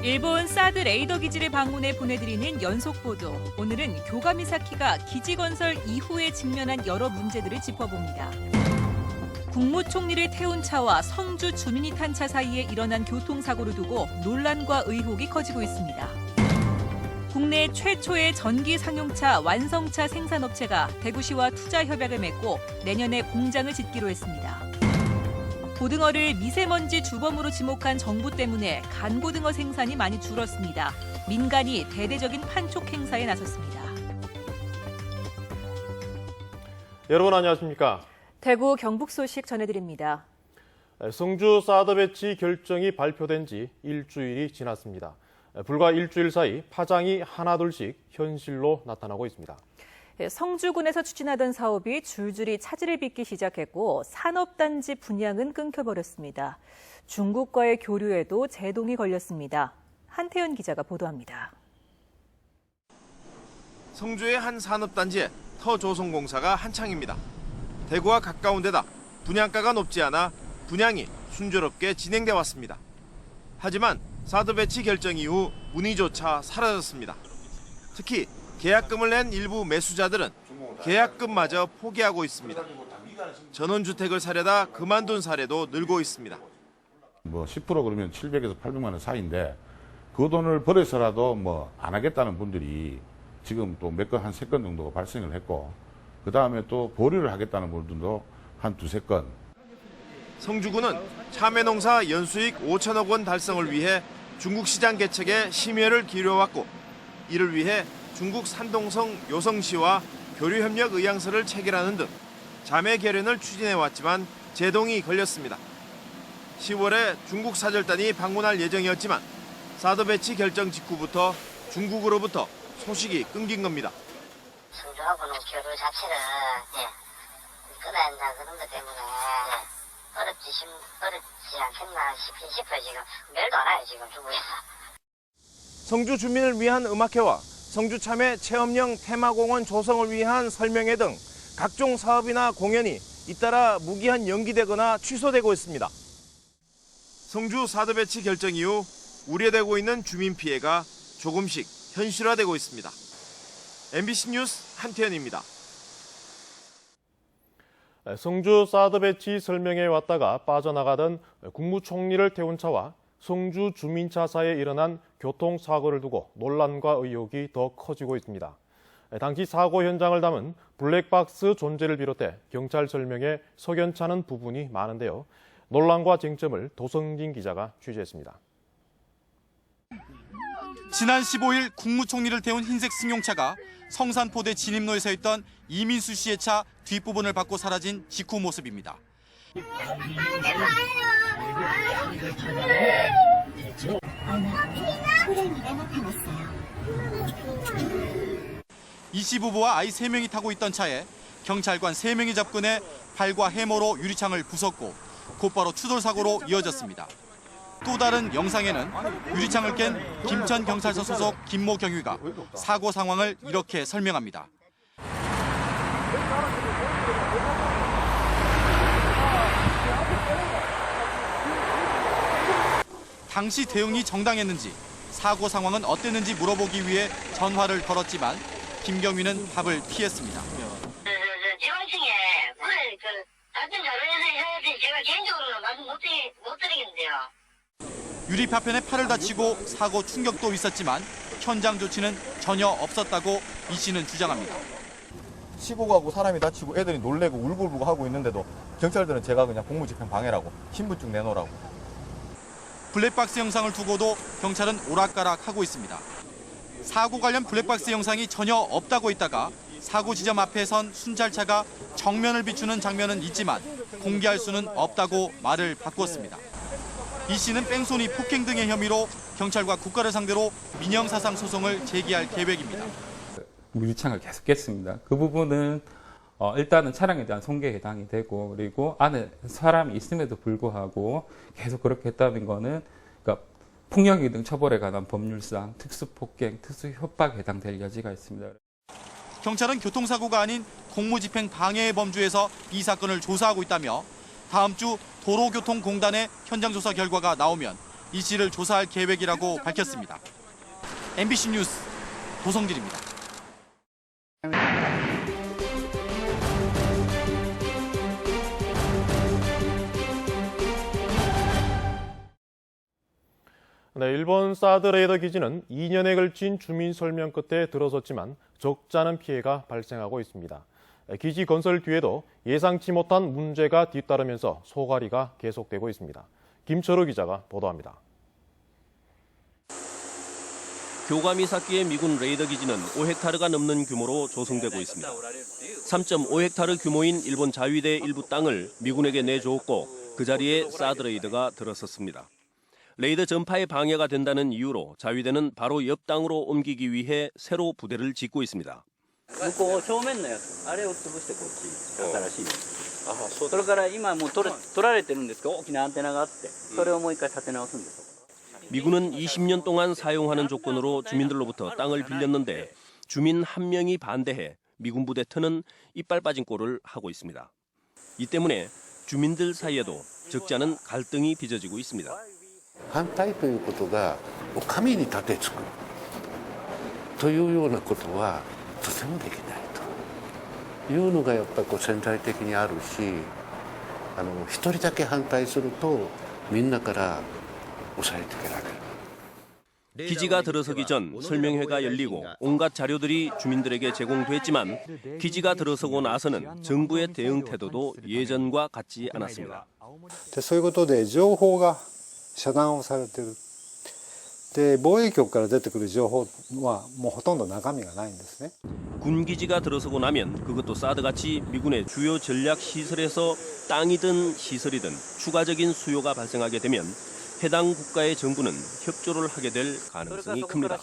일본 사드 레이더 기지를 방문해 보내드리는 연속 보도. 오늘은 교가미사키가 기지 건설 이후에 직면한 여러 문제들을 짚어봅니다. 국무총리를 태운 차와 성주 주민이 탄 차 사이에 일어난 교통사고를 두고 논란과 의혹이 커지고 있습니다. 국내 최초의 전기 상용차 완성차 생산업체가 대구시와 투자 협약을 맺고 내년에 공장을 짓기로 했습니다. 고등어를 미세먼지 주범으로 지목한 정부 때문에 간고등어 생산이 많이 줄었습니다. 민간이 대대적인 판촉 행사에 나섰습니다. 여러분 안녕하십니까? 대구 경북 소식 전해드립니다. 성주 사드 배치 결정이 발표된 지 일주일이 지났습니다. 불과 일주일 사이 파장이 하나둘씩 현실로 나타나고 있습니다. 성주군에서 추진하던 사업이 줄줄이 차질을 빚기 시작했고 산업단지 분양은 끊겨버렸습니다. 중국과의 교류에도 제동이 걸렸습니다. 한태현 기자가 보도합니다. 성주의 한 산업단지에 터조성공사가 한창입니다. 대구와 가까운 데다 분양가가 높지 않아 분양이 순조롭게 진행돼 왔습니다. 하지만 사드 배치 결정 이후 문의조차 사라졌습니다. 특히 계약금을 낸 일부 매수자들은 계약금마저 포기하고 있습니다. 전원주택을 사려다 그만둔 사례도 늘고 있습니다. 10% 그러면 700에서 800만 원 사이인데 그 돈을 벌어서라도 안 하겠다는 분들이 지금 또 몇 건, 한 3건 정도가 발생을 했고 그 다음에 또 보류를 하겠다는 분들도 한 2-3건. 성주군은 참외농사 연수익 5천억 원 달성을 위해 중국 시장 개척에 심혈을 기울여왔고 이를 위해 중국 산동성 요성시와 교류협력 의향서를 체결하는 등 자매 결연을 추진해왔지만 제동이 걸렸습니다. 10월에 중국 사절단이 방문할 예정이었지만 사드 배치 결정 직후부터 중국으로부터 소식이 끊긴 겁니다. 성주하고는 교류 자체를 끊어야 한다 그런 것 때문에 어렵지 않겠나 싶어요. 지금 매일도 안 와요 지금 중국에서. 성주 주민을 위한 음악회와 성주 참외 체험형 테마공원 조성을 위한 설명회 등 각종 사업이나 공연이 잇따라 무기한 연기되거나 취소되고 있습니다. 성주 사드 배치 결정 이후 우려되고 있는 주민 피해가 조금씩 현실화되고 있습니다. MBC 뉴스 한태현입니다. 성주 사드 배치 설명에 왔다가 빠져나가던 국무총리를 태운 차와 성주 주민차 사이에 일어난 교통사고를 두고 논란과 의혹이 더 커지고 있습니다. 당시 사고 현장을 담은 블랙박스 존재를 비롯해 경찰 설명에 석연찮은 부분이 많은데요. 논란과 쟁점을 도성진 기자가 취재했습니다. 지난 15일 국무총리를 태운 흰색 승용차가 성산포대 진입로에 서 있던 이민수 씨의 차 뒷부분을 밟고 사라진 직후 모습입니다. 20부부와 아이 3명이 타고 있던 차에 경찰관 3명이 접근해 팔과 해머로 유리창을 부쉈고 곧바로 추돌 사고로 이어졌습니다. 또 다른 영상에는 유리창을 깬 김천경찰서 소속 김모 경위가 사고 상황을 이렇게 설명합니다. 당시 대응이 정당했는지 사고 상황은 어땠는지 물어보기 위해 전화를 걸었지만 김경위는 답을 피했습니다. 지방청에 오늘 답변 자료에서 해야지 제가 개인적으로는 말씀 못 드리겠는데요. 유리 파편에 팔을 다치고 사고 충격도 있었지만 현장 조치는 전혀 없었다고 이 씨는 주장합니다. 치고 가고 사람이 다치고 애들이 놀래고 울고불고 하고 있는데도 경찰들은 제가 그냥 공무집행 방해라고 신분증 내놓으라고. 블랙박스 영상을 두고도 경찰은 오락가락하고 있습니다. 사고 관련 블랙박스 영상이 전혀 없다고 있다가 사고 지점 앞에 선 순찰차가 정면을 비추는 장면은 있지만 공개할 수는 없다고 말을 바꾸었습니다. 이 씨는 뺑소니 폭행 등의 혐의로 경찰과 국가를 상대로 민형사상 소송을 제기할 계획입니다. 유리창을 계속 깼습니다. 그 부분은 일단은 차량에 대한 손괴에 해당이 되고 그리고 안에 사람이 있음에도 불구하고 계속 그렇게 했다는 거는 그러니까 폭력이 등 처벌에 관한 법률상 특수폭행, 특수협박에 해당될 여지가 있습니다. 경찰은 교통사고가 아닌 공무집행 방해의 범주에서 이 사건을 조사하고 있다며 다음 주 도로교통공단의 현장 조사 결과가 나오면 이씨를 조사할 계획이라고 밝혔습니다. MBC 뉴스 도성길입니다. 네, 일본 사드 레이더 기지는 2년에 걸친 주민 설명 끝에 들어섰지만 적지 않은 피해가 발생하고 있습니다. 기지 건설 뒤에도 예상치 못한 문제가 뒤따르면서 소갈이가 계속되고 있습니다. 김철우 기자가 보도합니다. 교가미사키의 미군 레이더 기지는 5헥타르가 넘는 규모로 조성되고 있습니다. 3.5헥타르 규모인 일본 자위대 일부 땅을 미군에게 내주었고 그 자리에 사드 레이더가 들어섰습니다. 레이더 전파에 방해가 된다는 이유로 자위대는 바로 옆 땅으로 옮기기 위해 새로 부대를 짓고 있습니다. 向こう正面のやつ、あれを潰してこっち新しいの。それから今もう取られてるんですけど大きなアンテナがあって、それをもう一回立て直すんです。 미군은 20년 동안 사용하는 조건으로 주민들로부터 땅을 빌렸는데 주민 한 명이 반대해 미군 부대 터는 이빨 빠진 꼴을 하고 있습니다. 이 때문에 주민들 사이에도 적지 않은 갈등이 빚어지고 있습니다. 反対ということが神に立てつくというようなことはとてもできないというのがやっぱり潜在的にあるし、一人だけ反対するとみんなから抑えてけられる。 기지가 들어서기 전 설명회가 열리고 온갖 자료들이 주민들에게 제공됐지만 기지가 들어서고 나서는 정부의 대응 태도도 예전과 같지 않았습니다. そういうことで情報が遮断をされている。で、防衛局から出てくる情報はもうほとんど中身がないんですね。 군 기지가 들어서고 나면 그것도 사드같이 미군의 주요 전략 시설에서 땅이든 시설이든 추가적인 수요가 발생하게 되면 해당 국가의 정부는 협조를 하게 될 가능성이 큽니다.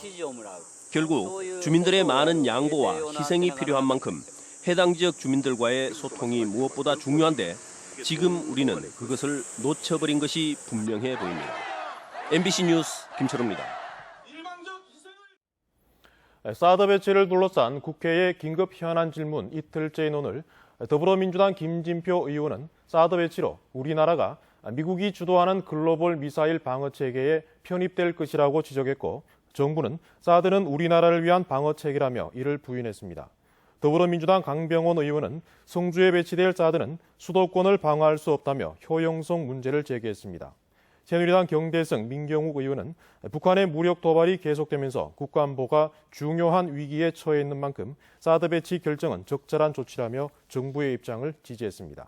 결국 주민들의 많은 양보와 희생이 필요한 만큼 해당 지역 주민들과의 소통이 무엇보다 중요한데 지금 우리는 그것을 놓쳐버린 것이 분명해 보입니다. MBC 뉴스 김철우입니다. 사드 배치를 둘러싼 국회의 긴급 현안 질문 이틀째인 오늘 더불어민주당 김진표 의원은 사드 배치로 우리나라가 미국이 주도하는 글로벌 미사일 방어 체계에 편입될 것이라고 지적했고 정부는 사드는 우리나라를 위한 방어 체계라며 이를 부인했습니다. 더불어민주당 강병원 의원은 성주에 배치될 사드는 수도권을 방어할 수 없다며 효용성 문제를 제기했습니다. 새누리당 경대성 민경욱 의원은 북한의 무력 도발이 계속되면서 국가안보가 중요한 위기에 처해 있는 만큼 사드 배치 결정은 적절한 조치라며 정부의 입장을 지지했습니다.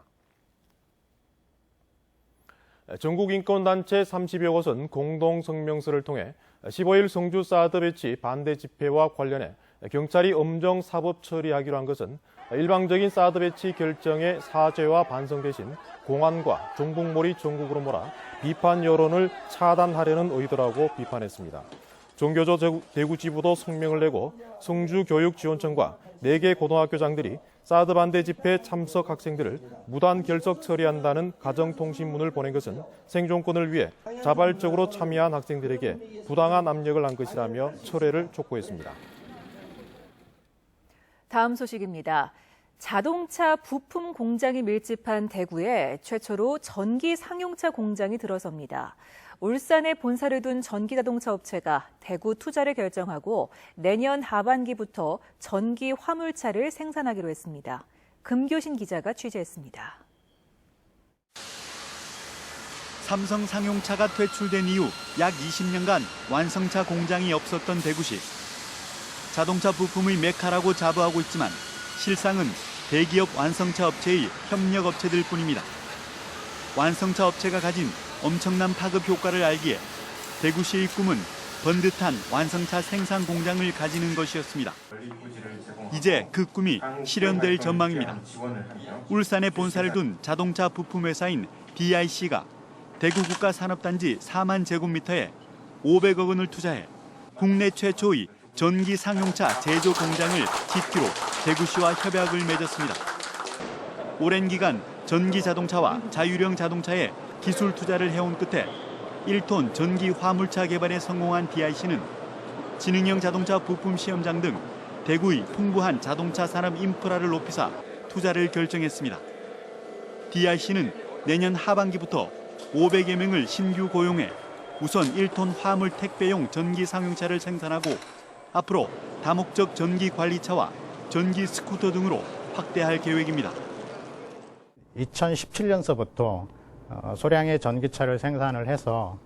전국인권단체 30여 곳은 공동성명서를 통해 15일 성주 사드 배치 반대 집회와 관련해 경찰이 엄정 사법 처리하기로 한 것은 일방적인 사드 배치 결정의 사죄와 반성 대신 공안과 종북몰이 전국으로 몰아 비판 여론을 차단하려는 의도라고 비판했습니다. 정교조 대구지부도 성명을 내고 성주교육지원청과 4개 고등학교장들이 사드 반대 집회 참석 학생들을 무단 결석 처리한다는 가정통신문을 보낸 것은 생존권을 위해 자발적으로 참여한 학생들에게 부당한 압력을 한 것이라며 철회를 촉구했습니다. 다음 소식입니다. 자동차 부품 공장이 밀집한 대구에 최초로 전기 상용차 공장이 들어섭니다. 울산에 본사를 둔 전기자동차 업체가 대구 투자를 결정하고 내년 하반기부터 전기 화물차를 생산하기로 했습니다. 금교신 기자가 취재했습니다. 삼성 상용차가 퇴출된 이후 약 20년간 완성차 공장이 없었던 대구시. 자동차 부품의 메카라고 자부하고 있지만 실상은 대기업 완성차 업체의 협력 업체들 뿐입니다. 완성차 업체가 가진 엄청난 파급 효과를 알기에 대구시의 꿈은 번듯한 완성차 생산 공장을 가지는 것이었습니다. 이제 그 꿈이 실현될 전망입니다. 울산에 본사를 둔 자동차 부품 회사인 DIC가 대구 국가산업단지 4만 제곱미터에 500억 원을 투자해 국내 최초의 전기 상용차 제조 공장을 짓기로 대구시와 협약을 맺었습니다. 오랜 기간 전기 자동차와 자율형 자동차에 기술 투자를 해온 끝에 1톤 전기 화물차 개발에 성공한 DIC는 지능형 자동차 부품 시험장 등 대구의 풍부한 자동차 산업 인프라를 높이사 투자를 결정했습니다. DIC는 내년 하반기부터 500여 명을 신규 고용해 우선 1톤 화물 택배용 전기 상용차를 생산하고 앞으로 다목적 전기 관리차와 전기 스쿠터 등으로 확대할 계획입니다. 2017년서부터 소량의 전기차를 생산을 해서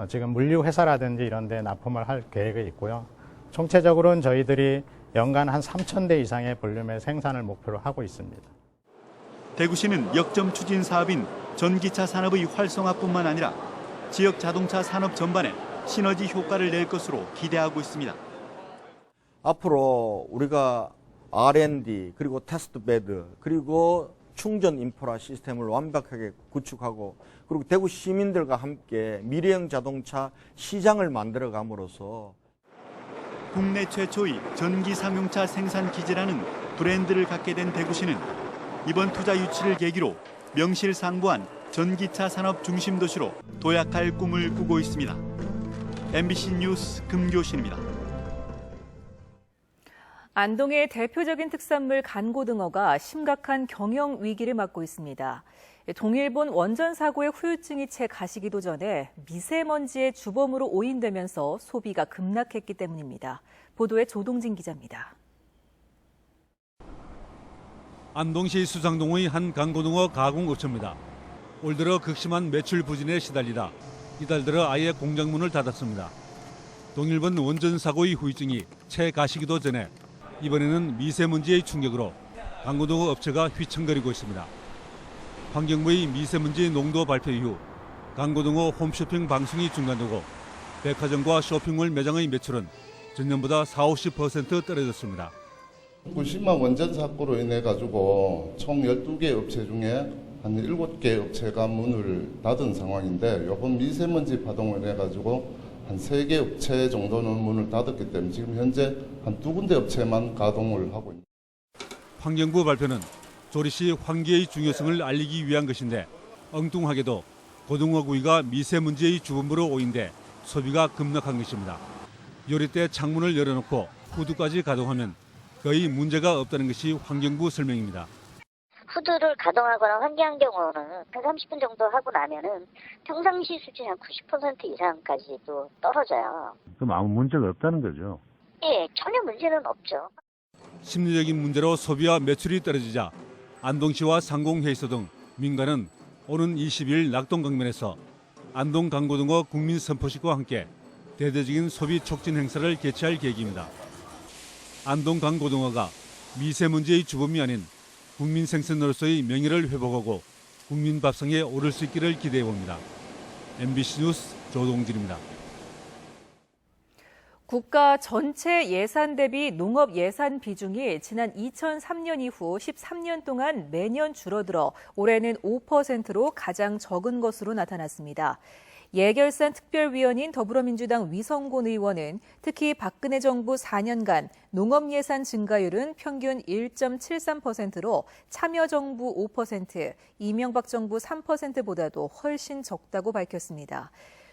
지금 물류회사라든지 이런 데 납품을 할 계획이 있고요. 총체적으로는 저희들이 연간 한 3,000대 이상의 볼륨의 생산을 목표로 하고 있습니다. 대구시는 역점 추진 사업인 전기차 산업의 활성화뿐만 아니라 지역 자동차 산업 전반에 시너지 효과를 낼 것으로 기대하고 있습니다. 앞으로 우리가 R&D 그리고 테스트 베드 그리고 충전 인프라 시스템을 완벽하게 구축하고 그리고 대구 시민들과 함께 미래형 자동차 시장을 만들어감으로써 국내 최초의 전기 상용차 생산 기지라는 브랜드를 갖게 된 대구시는 이번 투자 유치를 계기로 명실상부한 전기차 산업 중심 도시로 도약할 꿈을 꾸고 있습니다. MBC 뉴스 금교신입니다. 안동의 대표적인 특산물 간고등어가 심각한 경영 위기를 맞고 있습니다. 동일본 원전 사고의 후유증이 채 가시기도 전에 미세먼지의 주범으로 오인되면서 소비가 급락했기 때문입니다. 보도에 조동진 기자입니다. 안동시 수상동의 한 간고등어 가공업체입니다. 올 들어 극심한 매출 부진에 시달리다 이달 들어 아예 공장문을 닫았습니다. 동일본 원전 사고의 후유증이 채 가시기도 전에 이번에는 미세먼지의 충격으로 간고등어 업체가 휘청거리고 있습니다. 환경부의 미세먼지 농도 발표 이후 간고등어 홈쇼핑 방송이 중단되고 백화점과 쇼핑몰 매장의 매출은 전년보다 40~50% 떨어졌습니다. 후쿠시마 원전 사고로 인해 가지고 총 12개 업체 중에 한 7개 업체가 문을 닫은 상황인데 이번 미세먼지 파동을 해 가지고 한 3개 업체 정도는 문을 닫았기 때문에 지금 현재 한 2군데 업체만 가동을 하고 있습니다. 환경부 발표는 조리시 환기의 중요성을 알리기 위한 것인데 엉뚱하게도 고등어구이가 미세먼지의 주범으로 오인돼 소비가 급락한 것입니다. 요리 때 창문을 열어놓고 후드까지 가동하면 거의 문제가 없다는 것이 환경부 설명입니다. 후드를 가동하거나 환기한 경우는 130분 정도 하고 나면은 평상시 수준 한 90% 이상까지도 떨어져요. 그럼 아무 문제가 없다는 거죠? 예, 전혀 문제는 없죠. 심리적인 문제로 소비와 매출이 떨어지자 안동시와 상공회의소 등 민간은 오는 20일 낙동강변에서 안동 간고등어 국민 선포식과 함께 대대적인 소비 촉진 행사를 개최할 계획입니다. 안동 간고등어가 미세먼지의 주범이 아닌 국민 생선으로서의 명예를 회복하고 국민 밥상에 오를 수 있기를 기대해 봅니다. MBC 뉴스 조동진입니다. 국가 전체 예산 대비 농업 예산 비중이 지난 2003년 이후 13년 동안 매년 줄어들어 올해는 5%로 가장 적은 것으로 나타났습니다. 예결산 특별위원인 더불어민주당 위성곤 의원은 특히 박근혜 정부 4년간 농업 예산 증가율은 평균 1.73%로 참여정부 5%, 이명박 정부 3%보다도 훨씬 적다고 밝혔습니다.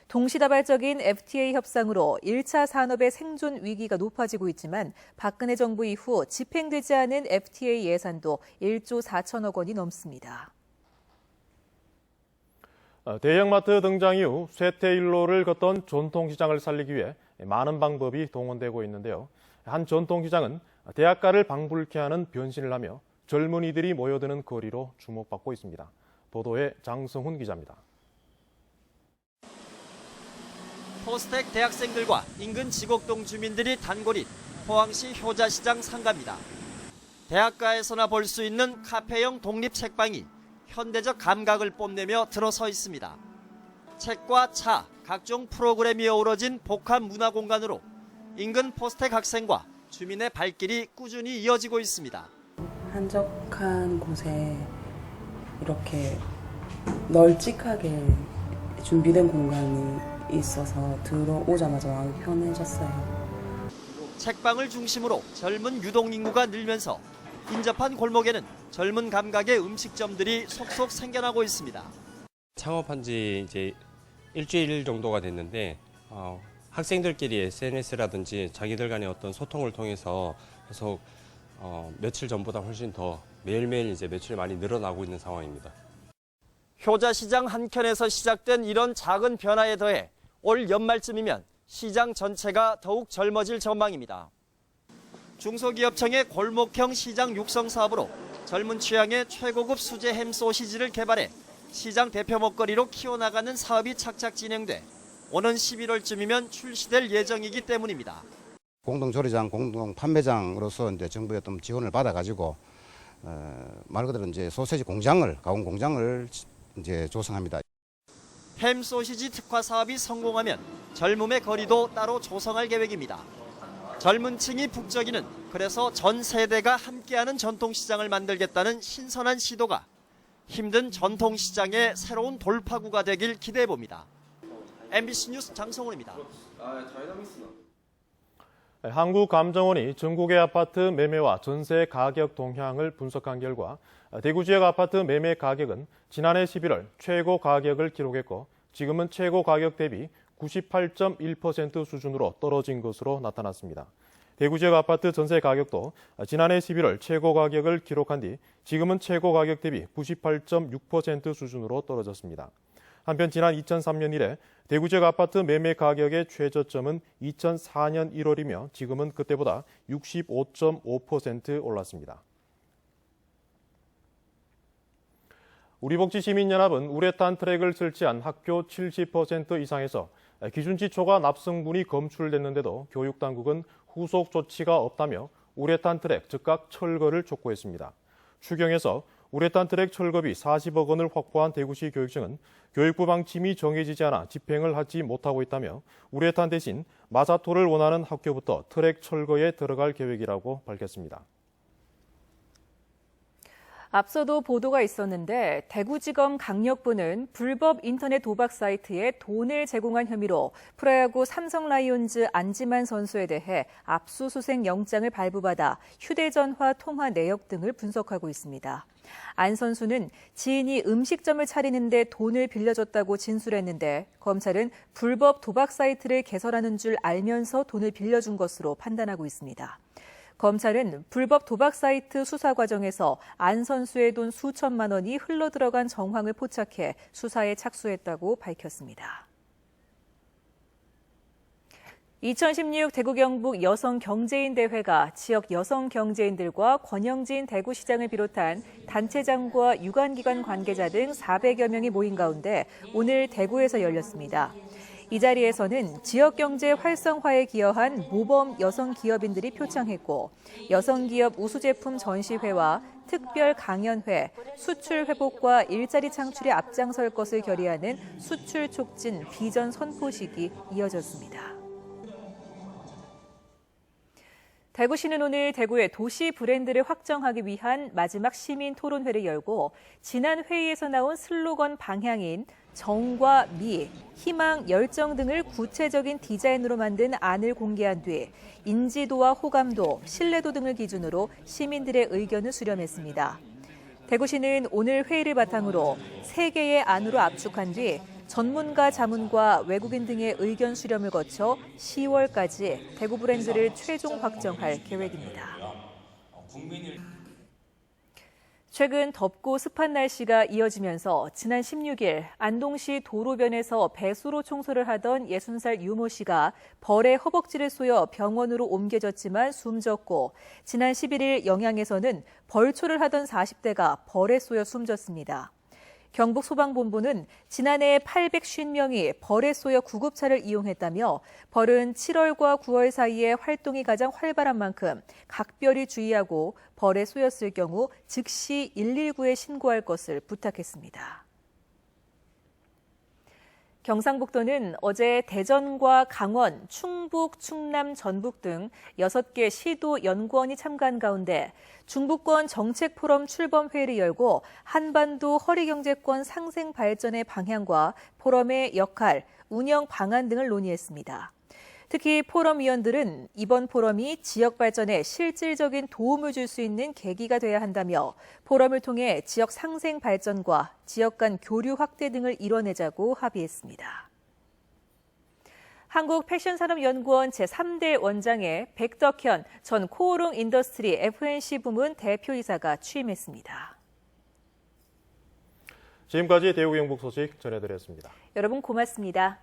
동시다발적인 FTA 협상으로 1차 산업의 생존 위기가 높아지고 있지만 박근혜 정부 이후 집행되지 않은 FTA 예산도 1조 4천억 원이 넘습니다. 대형마트 등장 이후 쇠퇴일로를 걷던 전통시장을 살리기 위해 많은 방법이 동원되고 있는데요. 한 전통시장은 대학가를 방불케 하는 변신을 하며 젊은이들이 모여드는 거리로 주목받고 있습니다. 보도에 장성훈 기자입니다. 포스텍 대학생들과 인근 지곡동 주민들이 단골인 포항시 효자시장 상가입니다. 대학가에서나 볼 수 있는 카페형 독립책방이 현대적 감각을 뽐내며 들어서 있습니다. 책과 차, 각종 프로그램이 어우러진 복합 문화 공간으로 인근 포스텍 학생과 주민의 발길이 꾸준히 이어지고 있습니다. 한적한 곳에 이렇게 널찍하게 준비된 공간이 있어서 들어오자마자 마음이 편해졌어요. 책방을 중심으로 젊은 유동 인구가 늘면서 인접한 골목에는 젊은 감각의 음식점들이 속속 생겨나고 있습니다. 창업한 지 이제 일주일 정도가 됐는데 학생들끼리 SNS라든지 자기들 간의 어떤 소통을 통해서 계속 며칠 전보다 훨씬 더 매일매일 이제 매출이 많이 늘어나고 있는 상황입니다. 효자시장 한켠에서 시작된 이런 작은 변화에 더해 올 연말쯤이면 시장 전체가 더욱 젊어질 전망입니다. 중소기업청의 골목형 시장 육성 사업으로 젊은 취향의 최고급 수제 햄 소시지를 개발해 시장 대표 먹거리로 키워나가는 사업이 착착 진행돼 오는 11월쯤이면 출시될 예정이기 때문입니다. 공동조리장, 공동판매장으로서 이제 정부의 어떤 지원을 받아가지고 말 그대로 이제 소세지 공장을, 가공 공장을 이제 조성합니다. 햄 소시지 특화 사업이 성공하면 젊음의 거리도 따로 조성할 계획입니다. 젊은 층이 북적이는, 그래서 전 세대가 함께하는 전통시장을 만들겠다는 신선한 시도가 힘든 전통시장의 새로운 돌파구가 되길 기대해봅니다. MBC 뉴스 장성훈입니다. 한국감정원이 전국의 아파트 매매와 전세 가격 동향을 분석한 결과 대구 지역 아파트 매매 가격은 지난해 11월 최고 가격을 기록했고 지금은 최고 가격 대비 98.1% 수준으로 떨어진 것으로 나타났습니다. 대구 지역 아파트 전세 가격도 지난해 11월 최고 가격을 기록한 뒤 지금은 최고 가격 대비 98.6% 수준으로 떨어졌습니다. 한편 지난 2003년 이래 대구 지역 아파트 매매 가격의 최저점은 2004년 1월이며 지금은 그때보다 65.5% 올랐습니다. 우리복지시민연합은 우레탄 트랙을 설치한 학교 70% 이상에서 기준치 초과 납성분이 검출됐는데도 교육당국은 후속 조치가 없다며 우레탄 트랙 즉각 철거를 촉구했습니다. 추경에서 우레탄 트랙 철거비 40억 원을 확보한 대구시 교육청은 교육부 방침이 정해지지 않아 집행을 하지 못하고 있다며 우레탄 대신 마사토를 원하는 학교부터 트랙 철거에 들어갈 계획이라고 밝혔습니다. 앞서도 보도가 있었는데 대구지검 강력부는 불법 인터넷 도박 사이트에 돈을 제공한 혐의로 프로야구 삼성 라이온즈 안지만 선수에 대해 압수수색 영장을 발부받아 휴대전화 통화 내역 등을 분석하고 있습니다. 안 선수는 지인이 음식점을 차리는데 돈을 빌려줬다고 진술했는데 검찰은 불법 도박 사이트를 개설하는 줄 알면서 돈을 빌려준 것으로 판단하고 있습니다. 검찰은 불법 도박 사이트 수사 과정에서 안 선수의 돈 수천만 원이 흘러들어간 정황을 포착해 수사에 착수했다고 밝혔습니다. 2016 대구 경북 여성 경제인 대회가 지역 여성 경제인들과 권영진 대구시장을 비롯한 단체장과 유관기관 관계자 등 400여 명이 모인 가운데 오늘 대구에서 열렸습니다. 이 자리에서는 지역경제 활성화에 기여한 모범 여성 기업인들이 표창했고 여성기업 우수제품 전시회와 특별 강연회, 수출 회복과 일자리 창출에 앞장설 것을 결의하는 수출 촉진 비전 선포식이 이어졌습니다. 대구시는 오늘 대구의 도시 브랜드를 확정하기 위한 마지막 시민 토론회를 열고 지난 회의에서 나온 슬로건 방향인 정과 미, 희망, 열정 등을 구체적인 디자인으로 만든 안을 공개한 뒤 인지도와 호감도, 신뢰도 등을 기준으로 시민들의 의견을 수렴했습니다. 대구시는 오늘 회의를 바탕으로 3개의 안으로 압축한 뒤 전문가 자문과 외국인 등의 의견 수렴을 거쳐 10월까지 대구 브랜드를 최종 확정할 계획입니다. 최근 덥고 습한 날씨가 이어지면서 지난 16일 안동시 도로변에서 배수로 청소를 하던 60살 유모 씨가 벌의 허벅지를 쏘여 병원으로 옮겨졌지만 숨졌고 지난 11일 영양에서는 벌초를 하던 40대가 벌에 쏘여 숨졌습니다. 경북소방본부는 지난해 850명이 벌에 쏘여 구급차를 이용했다며 벌은 7월과 9월 사이에 활동이 가장 활발한 만큼 각별히 주의하고 벌에 쏘였을 경우 즉시 119에 신고할 것을 부탁했습니다. 경상북도는 어제 대전과 강원, 충북, 충남, 전북 등 6개 시도 연구원이 참가한 가운데 중부권 정책포럼 출범회의를 열고 한반도 허리경제권 상생 발전의 방향과 포럼의 역할, 운영 방안 등을 논의했습니다. 특히 포럼 위원들은 이번 포럼이 지역 발전에 실질적인 도움을 줄 수 있는 계기가 돼야 한다며 포럼을 통해 지역 상생 발전과 지역 간 교류 확대 등을 이뤄내자고 합의했습니다. 한국패션산업연구원 제3대 원장에 백덕현 전 코오롱 인더스트리 FNC 부문 대표이사가 취임했습니다. 지금까지 대구 경북 소식 전해드렸습니다. 여러분 고맙습니다.